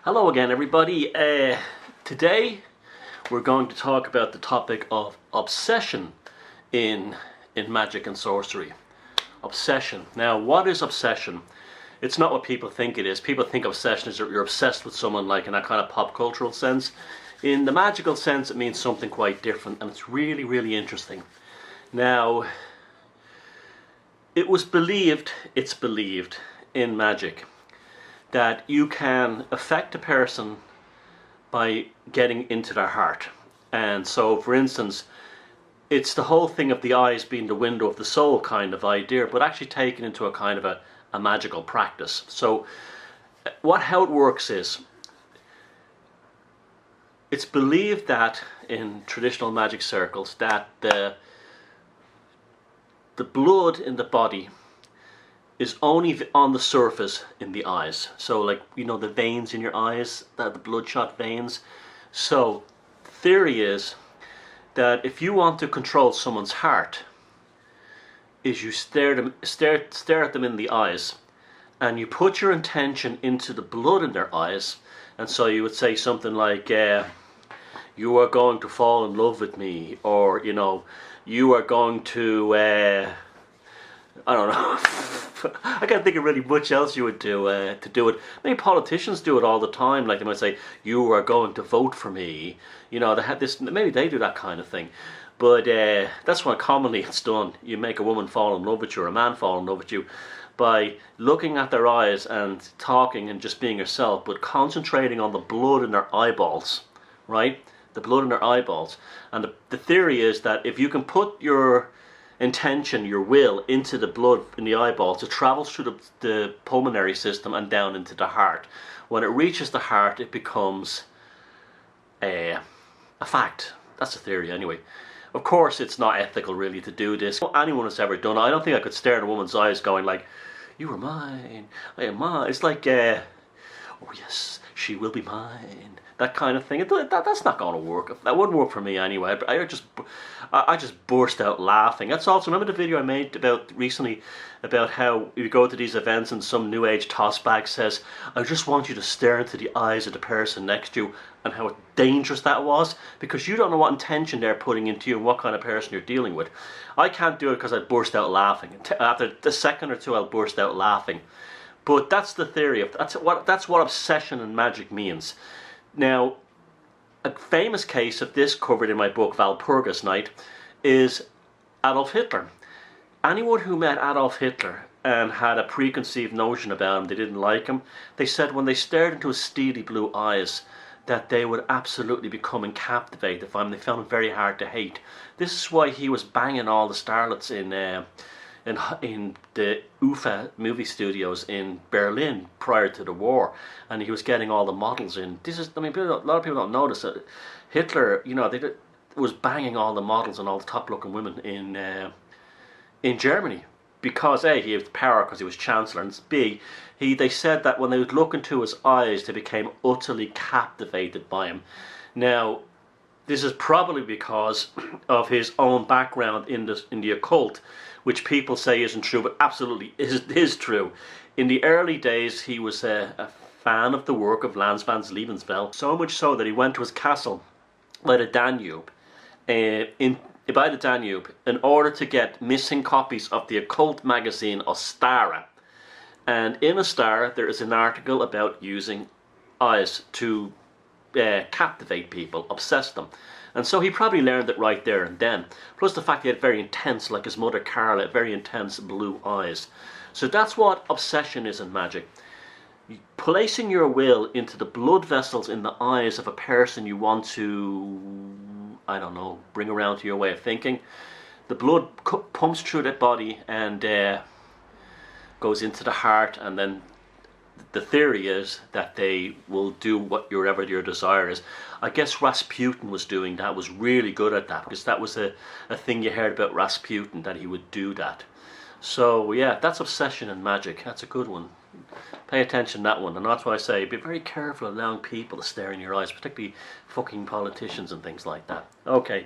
Hello again, everybody. Today we're going to talk about the topic of obsession in magic and sorcery. Obsession. Now, what is obsession? It's not what people think it is. People think obsession is that you're obsessed with someone, like in that kind of pop cultural sense. In the magical sense, it means something quite different, and it's really, really interesting. Now, it's believed in magic that you can affect a person by getting into their heart. And so, for instance, it's the whole thing of the eyes being the window of the soul kind of idea, but actually taken into a kind of a magical practice. So how it works is, it's believed that in traditional magic circles that the blood in the body is only on the surface in the eyes. So, like, you know, the veins in your eyes, the bloodshot veins. So theory is that if you want to control someone's heart, is you stare at them in the eyes, and you put your intention into the blood in their eyes. And so you would say something like, you are going to fall in love with me, or, you know, you are going to I don't know. I can't think of really much else you would do to do it. Many politicians do it all the time. Like, they might say, you are going to vote for me. You know, they have this, maybe they do that kind of thing. But that's why commonly it's done. You make a woman fall in love with you, or a man fall in love with you, by looking at their eyes and talking and just being yourself, but concentrating on the blood in their eyeballs, right? The blood in their eyeballs. And the theory is that if you can put your intention, your will, into the blood in the eyeballs, it travels through the pulmonary system and down into the heart. When it reaches the heart, it becomes a fact. That's the theory anyway. Of course, it's not ethical really to do this. Anyone has ever done it. I don't think I could stare at a woman's eyes going like, you are mine, I am mine. It's like, oh yes, she will be mine. That kind of thing. That's not going to work. That wouldn't work for me anyway. I just burst out laughing. That's also, remember the video I made recently about how you go to these events and some new age tossbag says, I just want you to stare into the eyes of the person next to you, and how dangerous that was, because you don't know what intention they're putting into you and what kind of person you're dealing with. I can't do it because I'd burst out laughing. After the second or two, I'll burst out laughing. But that's the theory of that's what obsession and magic means. Now, a famous case of this, covered in my book Walpurgis Night, is Adolf Hitler. Anyone who met Adolf Hitler and had a preconceived notion about him, they didn't like him, they said when they stared into his steely blue eyes that they would absolutely become captivated by him. They found him very hard to hate. This is why he was banging all the starlets in the UFA movie studios in Berlin prior to the war, and he was getting all the models in. This is, I mean, a lot of people don't notice that Hitler, you know, was banging all the models and all the top-looking women in Germany, because A, he had power because he was chancellor, and B, they said that when they would look into his eyes, they became utterly captivated by him. Now, this is probably because of his own background in the occult, which people say isn't true, but absolutely is true. In the early days, he was a fan of the work of Landsman's Lebenswelt, so much so that he went to his castle by the Danube, in order to get missing copies of the occult magazine Ostara. And in Ostara, there is an article about using eyes to captivate people, obsess them. And so he probably learned it right there and then. Plus the fact he had very intense, like his mother Carl, had very intense blue eyes. So that's what obsession is in magic. Placing your will into the blood vessels in the eyes of a person you want to, I don't know, bring around to your way of thinking. The blood pumps through that body and goes into the heart, and then the theory is that they will do whatever your desire is. I guess Rasputin was doing that, was really good at that, because that was a thing you heard about Rasputin, that he would do that. So yeah, that's obsession and magic. That's a good one. Pay attention to that one. And that's why I say, be very careful allowing people to stare in your eyes, particularly fucking politicians and things like that. Okay.